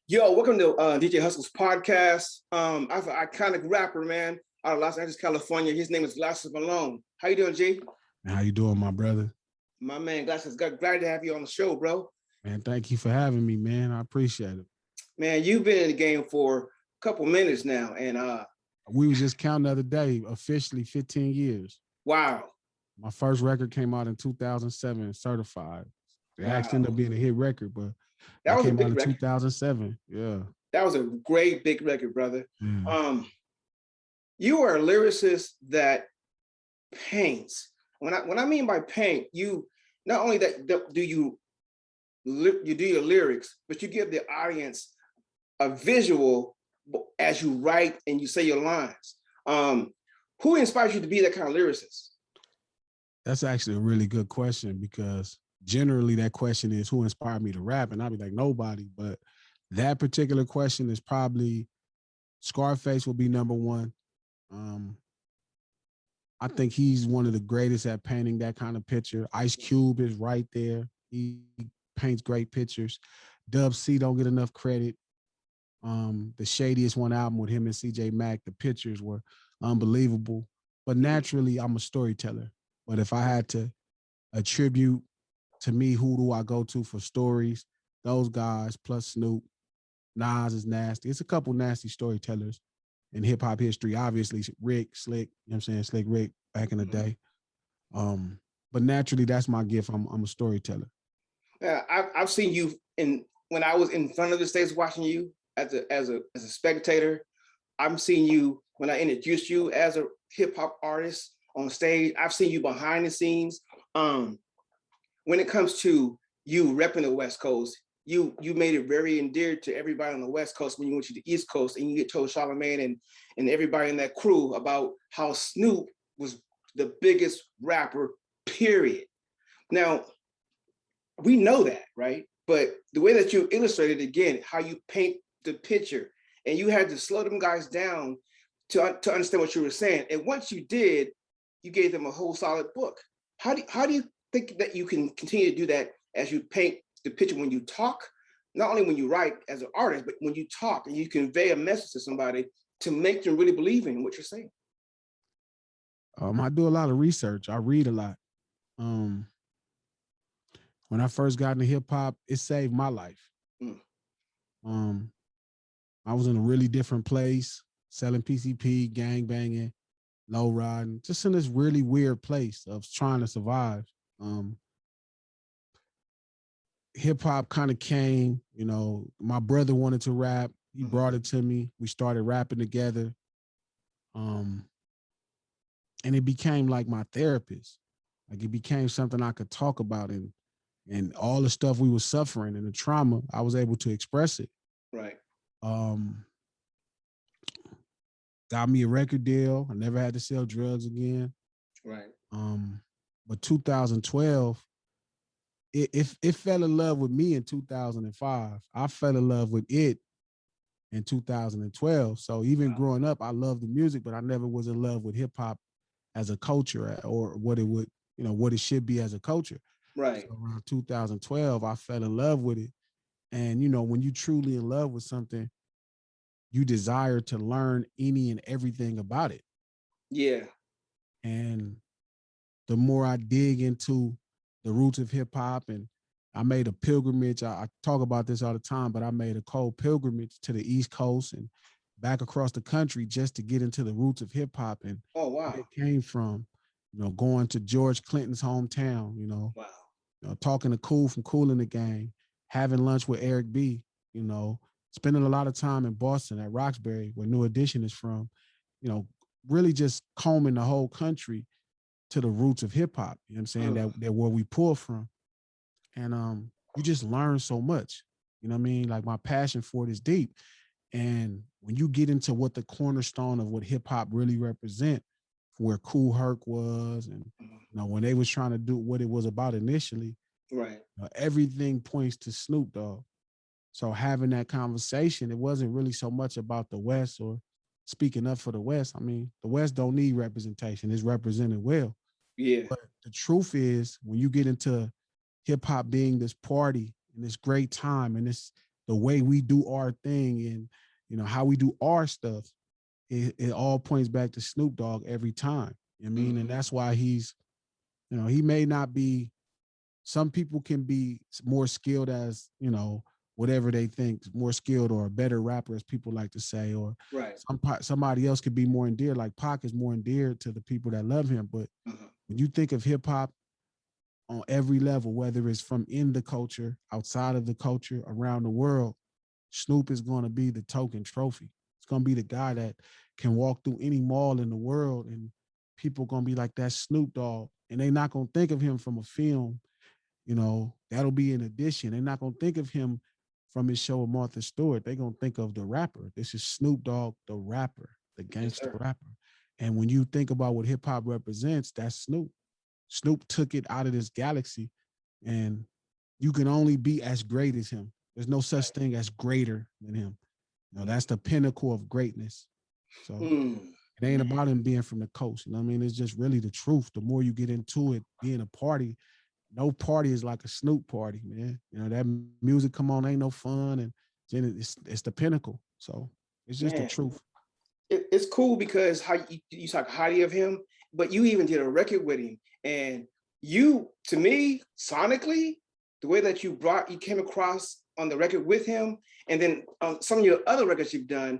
Yo, welcome to DJ Hustle's podcast. I have an iconic rapper, man, out of Los Angeles, California. His name is Glasses Malone. How you doing, G? How you doing, my brother? My man, Glasses, glad to have you on the show, bro. Man, thank you for having me, man. I appreciate it. Man, you've been in the game for a couple minutes now, and We was just counting the other day, officially 15 years. wow. My first record came out in 2007, Certified. It actually ended Wow. up being a hit record, but That that was a came out big in record. 2007. Yeah. That was a great big record, brother. Yeah. You are a lyricist that paints. When I mean by paint, you not only do you do your lyrics, but you give the audience a visual as you write and you say your lines. Who inspires you to be that kind of lyricist? That's actually a really good question because generally that question is who inspired me to rap? And I'll be like, nobody. But that particular question is probably Scarface will be number one. I think he's one of the greatest at painting that kind of picture. Ice Cube is right there. He paints great pictures. Dub C don't get enough credit. The Shadiest One album with him and CJ Mack, the pictures were unbelievable. But naturally, I'm a storyteller. But if I had to attribute to me, who do I go to for stories? Those guys plus Snoop. Nas is nasty. It's a couple nasty storytellers in hip hop history. Obviously, Rick, Slick, you know what I'm saying? Slick Rick back in the day. But naturally, that's my gift. I'm a storyteller. Yeah, I've seen you when I was in front of the stage watching you as a spectator. I'm seeing you when I introduced you as a hip hop artist on stage. I've seen you behind the scenes. When it comes to you repping the West Coast, you made it very endeared to everybody on the West Coast when you went to the East Coast and you get told Charlamagne and everybody in that crew about how Snoop was the biggest rapper, period. Now, we know that, right? But the way that you illustrated again, how you paint the picture, and you had to slow them guys down to understand what you were saying. And once you did, you gave them a whole solid book. How do you think that you can continue to do that as you paint the picture when you talk, not only when you write as an artist, but when you talk and you convey a message to somebody to make them really believe in what you're saying? I do a lot of research. I read a lot. When I first got into hip hop, it saved my life. Mm. I was in a really different place, selling PCP, gang banging, low riding, just in this really weird place of trying to survive. Hip hop kind of came, my brother wanted to rap. He brought it to me. We started rapping together. And it became like my therapist. Like it became something I could talk about and all the stuff we were suffering and the trauma, I was able to express it. Right. Got me a record deal. I never had to sell drugs again. Right. But 2012, it fell in love with me in 2005. I fell in love with it in 2012. So even growing up, I loved the music, but I never was in love with hip hop as a culture or what it would, what it should be as a culture. Right. So around 2012, I fell in love with it. And, when you truly in love with something, you desire to learn any and everything about it. Yeah. And the more I dig into the roots of hip hop, and I made a pilgrimage. I talk about this all the time, but I made a cold pilgrimage to the East Coast and back across the country just to get into the roots of hip hop and oh wow, where it came from. Going to George Clinton's hometown. Wow. Talking to Cool from Kool and the Gang, having lunch with Eric B. Spending a lot of time in Boston at Roxbury, where New Edition is from. Really just combing the whole country to the roots of hip hop. You know what I'm saying? That where we pull from. And you just learn so much. You know what I mean? Like my passion for it is deep. And when you get into what the cornerstone of what hip hop really represent, where Kool Herc was, and when they was trying to do what it was about initially, right? Everything points to Snoop Dogg. So having that conversation, it wasn't really so much about the West or speaking up for the West. I mean, the West don't need representation; it's represented well. Yeah. But the truth is, when you get into hip hop being this party and this great time and this the way we do our thing and, you know, how we do our stuff, it all points back to Snoop Dogg every time. You know what I mean? And that's why he's, you know, he may not be, some people can be more skilled as, you know, whatever they think, more skilled or a better rapper, as people like to say, or Right. somebody else could be more endeared. Like Pac is more endeared to the people that love him. But when you think of hip hop on every level, whether it's from in the culture, outside of the culture, around the world, Snoop is going to be the token trophy. It's going to be the guy that can walk through any mall in the world and people going to be like, that's Snoop Dogg. And they're not going to think of him from a film. You know, that'll be an addition. They're not going to think of him from his show with Martha Stewart. They're going to think of the rapper. This is Snoop Dogg, the rapper, the gangster rapper. And when you think about what hip hop represents, that's Snoop. Snoop took it out of this galaxy, and you can only be as great as him. There's no such thing as greater than him. You know, that's the pinnacle of greatness. So it ain't about him being from the coast. You know what I mean? It's just really the truth. The more you get into it, being a party, no party is like a Snoop party, man. You know, that music come on, ain't no fun, and then it's the pinnacle. So it's just the truth. It's cool because how you talk highly of him, but you even did a record with him, and you, to me, sonically, the way that you came across on the record with him, and then on some of your other records you've done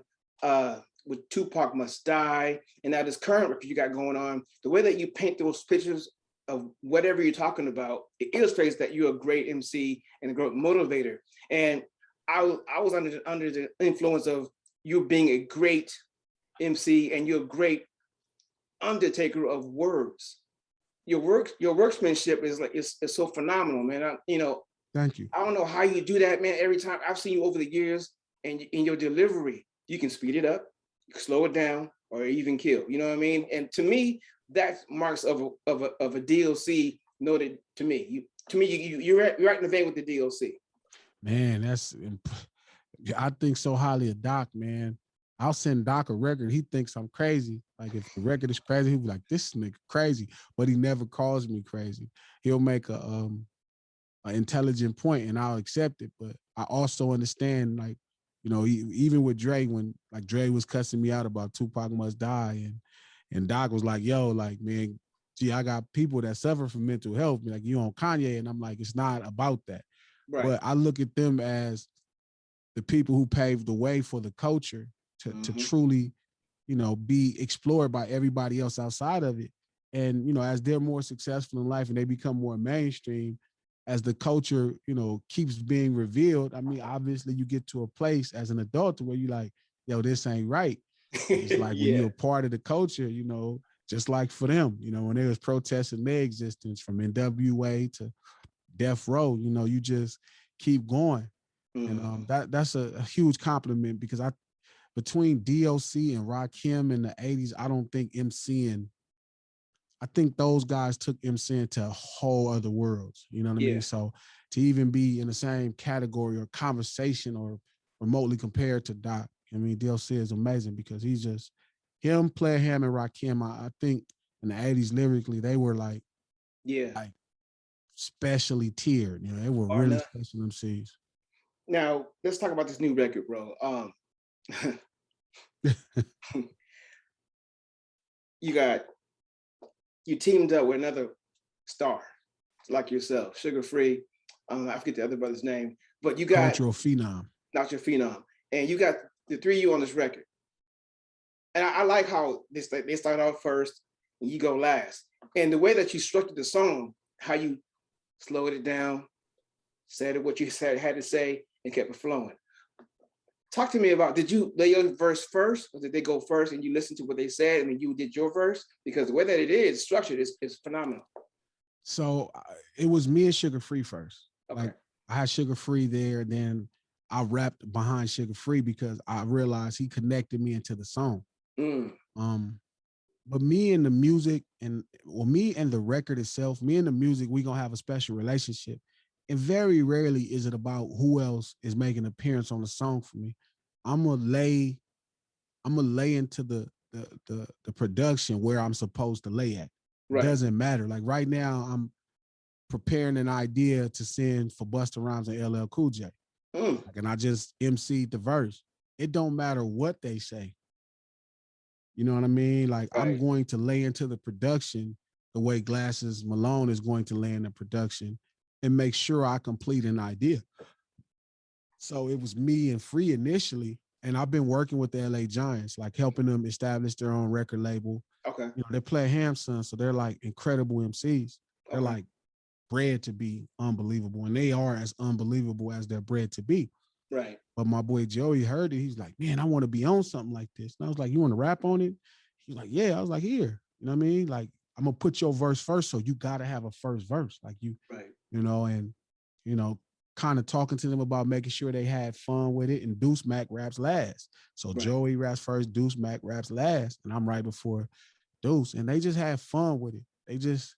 with Tupac Must Die, and now this current record you got going on, the way that you paint those pictures of whatever you're talking about, it illustrates that you're a great MC and a great motivator. And I was under the influence of you being a great MC, and you're a great undertaker of words. Your workmanship is like it's so phenomenal, man. Thank you. I don't know how you do that, man. Every time I've seen you over the years, and in your delivery, you can speed it up, you can slow it down, or even kill. You know what I mean? And to me, that's marks of a DLC noted to me. You're right in the vein with the DLC. Man, I think so highly of Doc, man. I'll send Doc a record. He thinks I'm crazy. Like if the record is crazy, he'll be like, this nigga crazy. But he never calls me crazy. He'll make an intelligent point and I'll accept it. But I also understand, like, you know, even with Dre, when like Dre was cussing me out about Tupac Must Die, and Doc was like, yo, like, man, gee, I got people that suffer from mental health. Like, you on Kanye. And I'm like, it's not about that. Right. But I look at them as the people who paved the way for the culture to truly, you know, be explored by everybody else outside of it. And, you know, as they're more successful in life and they become more mainstream, as the culture, you know, keeps being revealed, I mean, obviously you get to a place as an adult where you're like, yo, this ain't right. It's like when you're a part of the culture, you know, just like for them, you know, when they was protesting their existence from NWA to Death Row, you know, you just keep going. And that's a huge compliment, because between DOC and Rakim in the 80s, I don't think MCing, I think those guys took MCing to a whole other worlds. You know what I mean? So to even be in the same category or conversation or remotely compared to Doc, I mean, DLC is amazing because he's just him, Player Ham, and Rakim. I think in the 80s lyrically, they were like specially tiered. You know, they were really special MCs. Now let's talk about this new record, bro. You teamed up with another star like yourself, Sugar Free. I forget the other brother's name, but you got Cultural Phenom. Dr. Phenom, and you got the three of you on this record. And I like how they start out first and you go last. And the way that you structured the song, how you slowed it down, said what you had to say, and kept it flowing. Talk to me about, did you lay your verse first, or did they go first and you listened to what they said and then you did your verse? Because the way that it is structured is phenomenal. So it was me and Sugar Free first. Okay. Like I had Sugar Free there, then I rapped behind Sugar Free because I realized he connected me into the song. But me and the music me and the record itself, me and the music, we gonna have a special relationship. And very rarely is it about who else is making an appearance on the song for me. I'm gonna lay into the production where I'm supposed to lay at. Right. It doesn't matter. Like right now, I'm preparing an idea to send for Busta Rhymes and LL Cool J. Like, and I just emceed the verse. It don't matter what they say. You know what I mean? Like, I'm Right. going to lay into the production the way Glasses Malone is going to lay in the production and make sure I complete an idea. So it was me and Free initially, and I've been working with the LA Giantz, like helping them establish their own record label. Okay. You know, they play Hamson, so they're like incredible MCs. They're Okay. like bred to be unbelievable, and they are as unbelievable as they're bred to be. Right. But my boy Joey heard it. He's like, man, I want to be on something like this. And I was like, you want to rap on it? He's like, yeah. I was like, here. You know what I mean? Like, I'm gonna put your verse first, so you gotta have a first verse. Like Right. you know, and you know, kind of talking to them about making sure they had fun with it. And Deuce Mac raps last. So Right. Joey raps first, Deuce Mac raps last, and I'm right before Deuce. And they just had fun with it. They just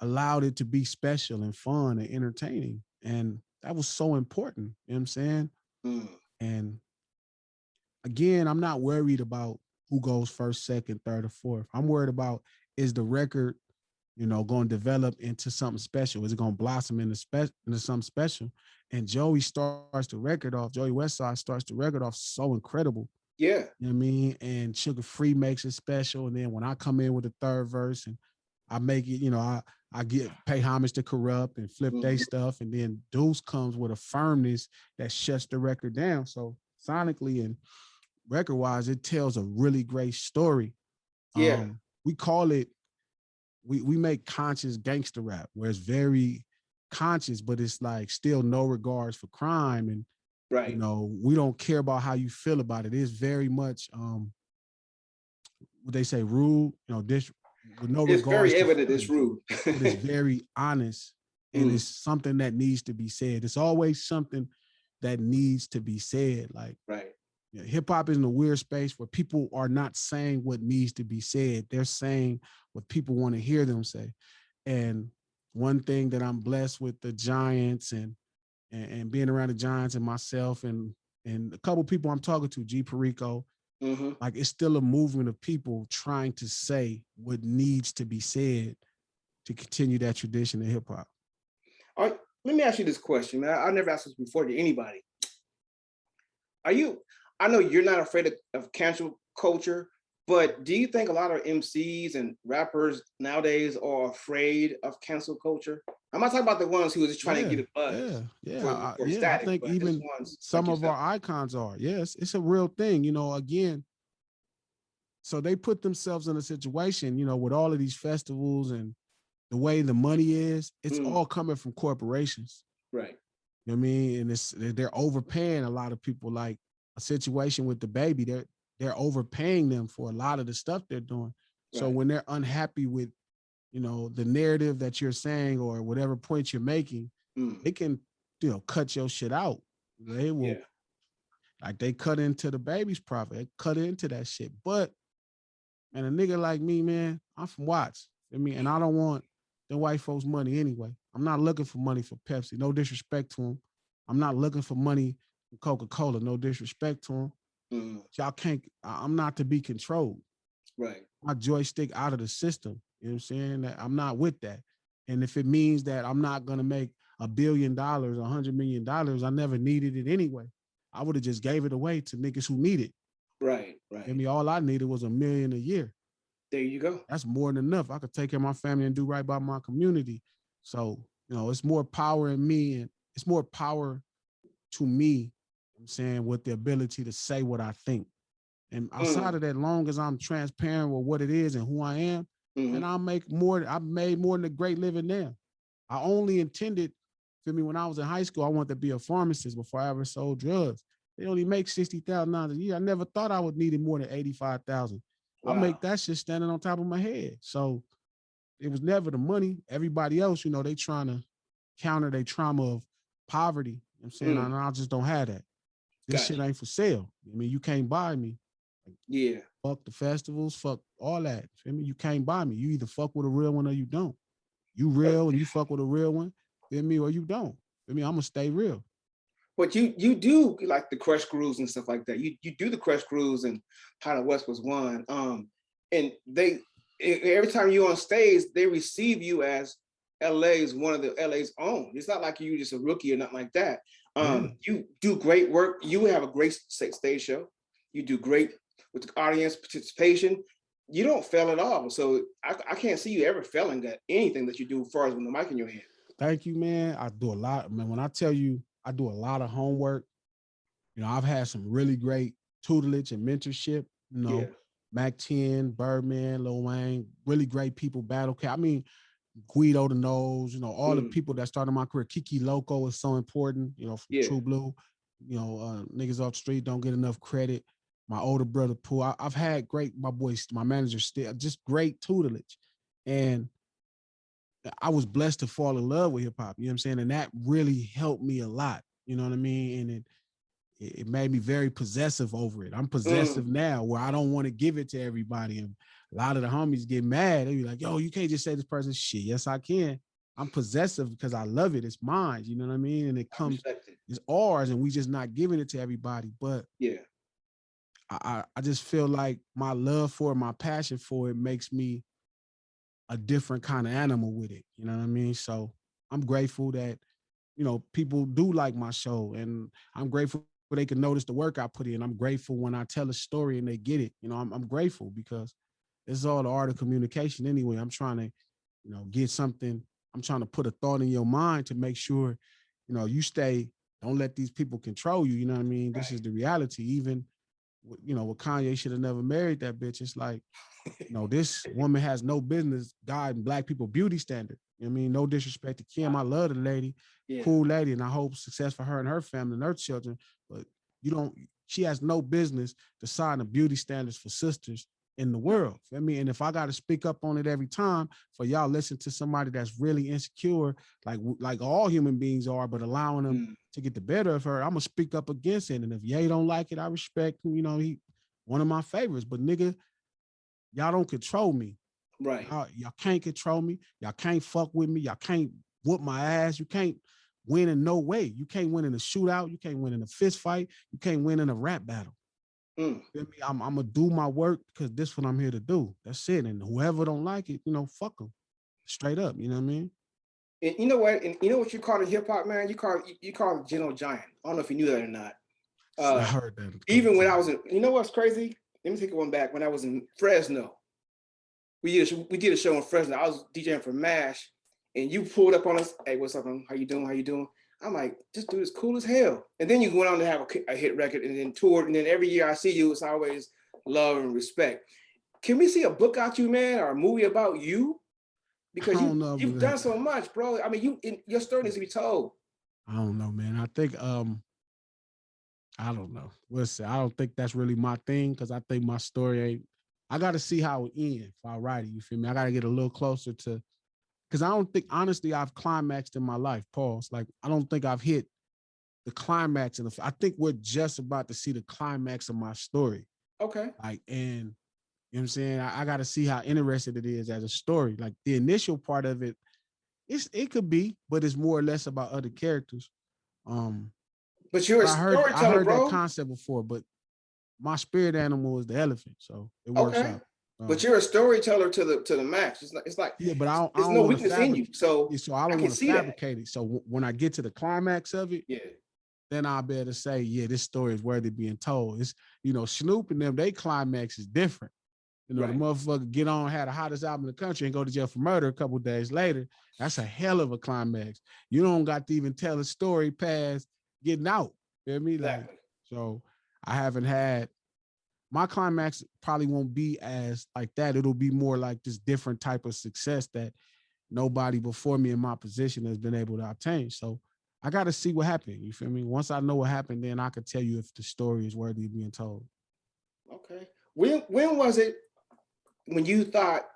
allowed it to be special and fun and entertaining. And that was so important. You know what I'm saying? Mm. And again, I'm not worried about who goes first, second, third, or fourth. I'm worried about, is the record, you know, going to develop into something special? Is it going to blossom into something special? And Joey starts the record off, Joey Westside starts the record off so incredible. Yeah. You know what I mean? And Sugar Free makes it special. And then when I come in with the third verse and I make it, you know, I pay homage to Corrupt and flip they stuff. And then Deuce comes with a firmness that shuts the record down. So sonically and record wise, it tells a really great story. Yeah. We call it, we make conscious gangster rap, where it's very conscious, but it's like still no regards for crime. And Right. you know, we don't care about how you feel about it. It's very much what they say, rude, you know, this with no It's regards very to evident it's feelings, rude. but it's very honest, and it's something that needs to be said. It's always something that needs to be said. Like, Right. you know, hip hop is in a weird space where people are not saying what needs to be said. They're saying what people want to hear them say. And one thing that I'm blessed with the Giantz and being around the Giantz and myself and a couple people I'm talking to, G Perico, like, it's still a movement of people trying to say what needs to be said to continue that tradition in hip hop. All right, let me ask you this question, man. I never asked this before to anybody. I know you're not afraid of cancel culture, but do you think a lot of MCs and rappers nowadays are afraid of cancel culture? I'm not talking about the ones who are just trying to get a buzz for I static, think but just even ones like some of yourself. our icons are. Yes, it's a real thing. You know, again, so they put themselves in a situation, you know, with all of these festivals and the way the money is, it's all coming from corporations. Right. You know what I mean? And they're overpaying a lot of people. Like a situation with the baby, they're overpaying them for a lot of the stuff they're doing. So Right. when they're unhappy with, you know, the narrative that you're saying or whatever point you're making, they can, you know, cut your shit out. They will, like, they cut into the baby's profit. They cut into that shit. But man, a nigga like me, man, I'm from Watts. I mean, and I don't want the white folks' money anyway. I'm not looking for money for Pepsi. No disrespect to them. I'm not looking for money for Coca-Cola. No disrespect to them. Y'all can't, I'm not to be controlled. Right. My joystick out of the system. You know what I'm saying? I'm not with that. And if it means that I'm not going to make $1 billion, $100 million, I never needed it anyway. I would have just gave it away to niggas who need it. Right. Right. I mean, all I needed was $1 million a year. There you go. That's more than enough. I could take care of my family and do right by my community. So, you know, it's more power in me, and it's more power to me, I'm saying, with the ability to say what I think. And outside of that, long as I'm transparent with what it is and who I am, and I'll make more. I've made more than a great living now. I only intended, for me, when I was in high school, I wanted to be a pharmacist before I ever sold drugs. They only make $60,000 a year. I never thought I would need it more than 85,000. Wow. I make that shit standing on top of my head. So it was never the money. Everybody else, you know, they trying to counter their trauma of poverty. You know what I'm saying? And I just don't have that. This shit ain't for sale. I mean, you can't buy me. Yeah. Fuck the festivals, fuck all that. I mean, you can't buy me. You either fuck with a real one or you don't. You real and you fuck with a real one, feel me, or you don't. I mean, I'm gonna stay real. But you do like the Crush Crews and stuff like that. You do the Crush Crews and How the West Was Won. And they, every time you're on stage, they receive you as LA's one of the LA's own. It's not like you just a rookie or nothing like that. Yeah. You do great work. You have a great stage show. You do great with the audience participation. You don't fail at all. So I can't see you ever failing at anything that you do as far as with the mic in your hand. Thank you, man. I do a lot, man. When I tell you I do a lot of homework, I've had some really great tutelage and mentorship, Yeah. Mac 10, Birdman, Lil Wayne, really great people, Battle Cat. I mean, Guido the Nose, all the people that started my career. Kiki Loco is so important, from Yeah. True Blue. Niggas off the street don't get enough credit. My older brother, Pooh. I've had my boys, my manager, still just great tutelage. And I was blessed to fall in love with hip hop, you know what I'm saying? And that really helped me a lot, you know what I mean? And it made me very possessive over it. I'm possessive now where I don't want to give it to everybody. And a lot of the homies get mad. They be like, yo, you can't just say this person shit. Yes, I can. I'm possessive because I love it. It's mine, you know what I mean? And it's ours and we just not giving it to everybody. But yeah, I just feel like my love for it, my passion for it makes me a different kind of animal with it. You know what I mean? So I'm grateful that, people do like my show, and I'm grateful they can notice the work I put in. I'm grateful when I tell a story and they get it. I'm grateful because it's all the art of communication anyway. I'm trying to, get something. I'm trying to put a thought in your mind to make sure, you don't let these people control you. You know what I mean? Right. This is the reality. Even, with Kanye Should've Never Married that bitch. It's like, this woman has no business guiding Black people beauty standard. You know what I mean? No disrespect to Kim. I love the lady, cool lady, and I hope success for her and her family and her children. But she has no business deciding the beauty standards for sisters in the world. I mean, and if I got to speak up on it every time for y'all listen to somebody that's really insecure, like all human beings are, but allowing them to get the better of her, I'm gonna speak up against it. And if Ye don't like it, I respect him. He one of my favorites. But nigga, y'all don't control me. Right. Y'all can't control me. Y'all can't fuck with me. Y'all can't whoop my ass. You can't win in no way. You can't win in a shootout. You can't win in a fist fight. You can't win in a rap battle. I'm gonna do my work because this is what I'm here to do. That's it. And whoever don't like it, fuck them. Straight up. You know what I mean? And you know what? And you know what you call it hip hop, man? You call it Gentle Giant. I don't know if you knew that or not. I heard that. Even when I was in, you know what's crazy? Let me take one back. When I was in Fresno, we did a show in Fresno. I was DJing for MASH, and you pulled up on us. Hey, what's up, man? How you doing? How you doing? I'm like, this dude is cool as hell. And then you went on to have a hit record and then toured. And then every year I see you, it's always love and respect. Can we see a book out you, man, or a movie about you? Because you've done so much, bro. I mean, your story needs to be told. I don't know, man. I think I don't know. I don't think that's really my thing because I think my story ain't. I got to see how it ends if I write it. You feel me? I got to get a little closer to, because I don't think, honestly, I've climaxed in my life. Pause. Like, I don't think I've hit the climax. I think we're just about to see the climax of my story. Okay. Like, and you know what I'm saying? I got to see how interested it is as a story. Like, the initial part of it, it could be, but it's more or less about other characters. But you're a storyteller, I heard bro. that concept before, but my spirit animal is the elephant, so it works out. But you're a storyteller to the max. It's like yeah, but I don't. There's no weakness in you, so I don't want to fabricate it. So when I get to the climax of it, then I'll be able to say, yeah, this story is worthy of being told. It's Snoop and them, they climax is different. The motherfucker get on, had the hottest album in the country and go to jail for murder a couple of days later. That's a hell of a climax. You don't got to even tell a story past getting out. You know what I mean? Exactly. So I haven't had, my climax probably won't be as like that. It'll be more like this different type of success that nobody before me in my position has been able to obtain. So I got to see what happened. You feel me? Once I know what happened, then I could tell you if the story is worthy of being told. Okay. When was it when you thought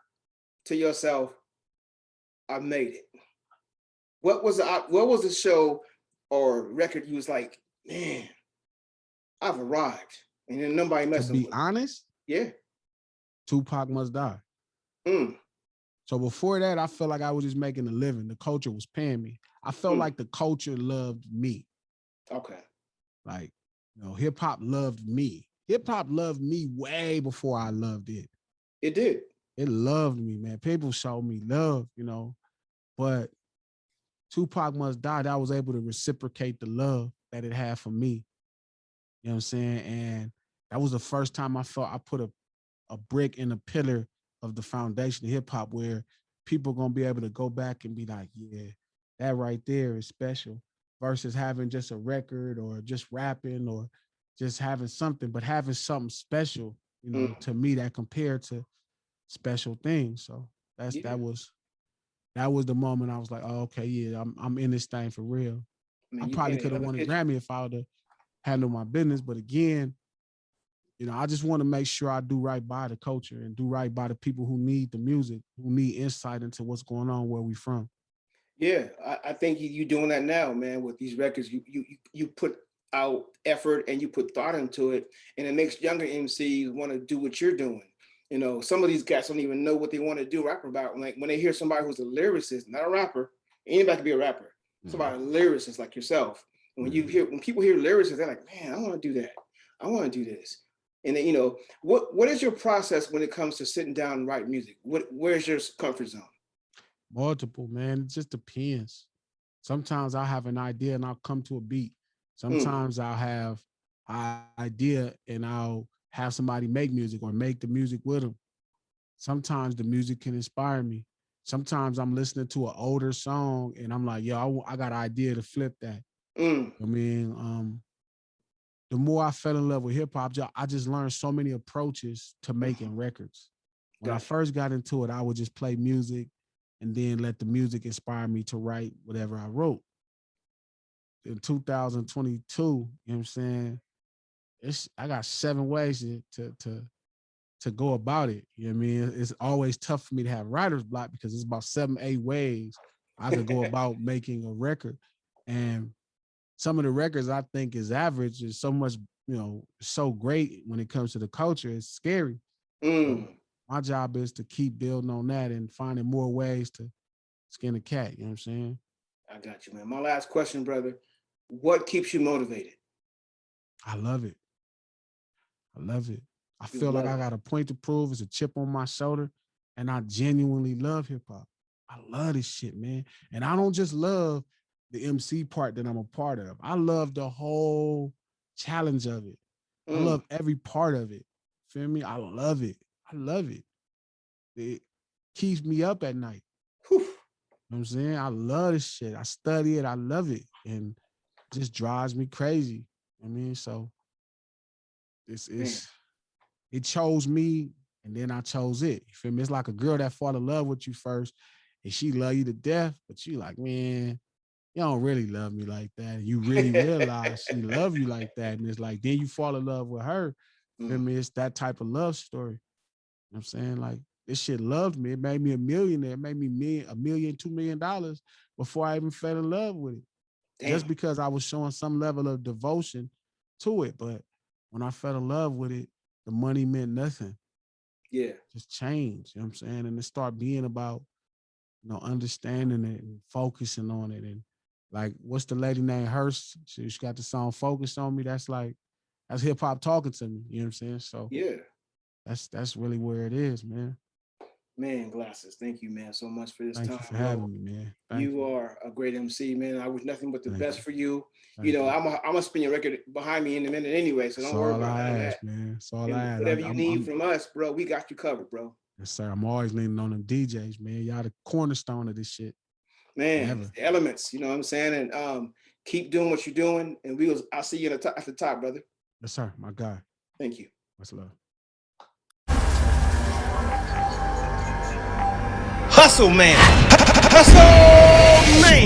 to yourself, I made it? What was the show or record you was like, man, I've arrived, and then nobody messing with. To be honest, yeah, Tupac Must Die. So before that, I felt like I was just making a living. The culture was paying me. I felt like the culture loved me. Okay. Like, hip hop loved me. Hip hop loved me way before I loved it. It did. It loved me, man. People showed me love, but Tupac Must Die, I was able to reciprocate the love that it had for me. You know what I'm saying? And that was the first time I felt I put a brick in a pillar of the foundation of hip hop where people gonna be able to go back and be like, yeah, that right there is special, versus having just a record or just rapping or just having something, but having something special, to me that compared to special things. So that was the moment I was like, oh, okay, yeah, I'm in this thing for real. I mean, I you probably painted could have another won a picture. Grammy if I would have handled my business, but again, I just want to make sure I do right by the culture and do right by the people who need the music, who need insight into what's going on where we from. Yeah, I think you doing that now, man. With these records, you put out effort and you put thought into it, and it makes younger MCs want to do what you're doing. Some of these guys don't even know what they want to do rap about. Like when they hear somebody who's a lyricist, not a rapper, anybody can be a rapper. Somebody a lyricist like yourself. And when people hear lyricists, they're like, man, I want to do that. I want to do this. And then, what is your process when it comes to sitting down and write music? Where's your comfort zone? Multiple, man. It just depends. Sometimes I'll have an idea and I'll come to a beat. Sometimes I'll have an idea and I'll have somebody make music or make the music with them. Sometimes the music can inspire me. Sometimes I'm listening to an older song and I'm like, yo, I got an idea to flip that. I mean, the more I fell in love with hip hop, I just learned so many approaches to making records. When I first got into it, I would just play music and then let the music inspire me to write whatever I wrote. In 2022, you know what I'm saying? I got 7 ways to go about it. You know what I mean? It's always tough for me to have writer's block because it's about 7, 8 ways I could go about making a record. And some of the records I think is average is so much, so great when it comes to the culture. It's scary. So my job is to keep building on that and finding more ways to skin a cat. You know what I'm saying? I got you, man. My last question, brother. What keeps you motivated? I love it. I feel like I got a point to prove. It's a chip on my shoulder. And I genuinely love hip hop. I love this shit, man. And I don't just love the MC part that I'm a part of. I love the whole challenge of it. I love every part of it. Feel me? I love it. It keeps me up at night. You know what I'm saying? I love this shit. I study it. I love it. And it just drives me crazy. I mean, so it chose me and then I chose it. You feel me? It's like a girl that fall in love with you first and she love you to death, but you like, man, you don't really love me like that. And you really realize she love you like that. And it's like, then you fall in love with her. Feel me? It's that type of love story. You know what I'm saying? Like, this shit loved me. It made me a millionaire. It made me $1 million, $2 million before I even fell in love with it. Damn. Just because I was showing some level of devotion to it. But when I fell in love with it, the money meant nothing. Yeah. Just changed. You know what I'm saying? And it started being about, understanding it and focusing on it. And like, what's the lady named Hearst? She got the song Focus on Me. That's hip hop talking to me. You know what I'm saying? So yeah. That's really where it is, man. Man, Glasses, thank you, man, so much for this time. Thank you for having me, man. You are a great MC, man. I wish nothing but the best for you. Thank you. I'm gonna spin your record behind me in a minute anyway, so don't worry about that. Man. That's all I ask. Whatever you need from us, bro, we got you covered, bro. Yes, sir. I'm always leaning on them DJs, man. Y'all the cornerstone of this shit. Man, the elements, you know what I'm saying? And keep doing what you're doing, and I'll see you at the top, brother. Yes, sir. My guy. Thank you. Much love. Hustle man. Hustle man.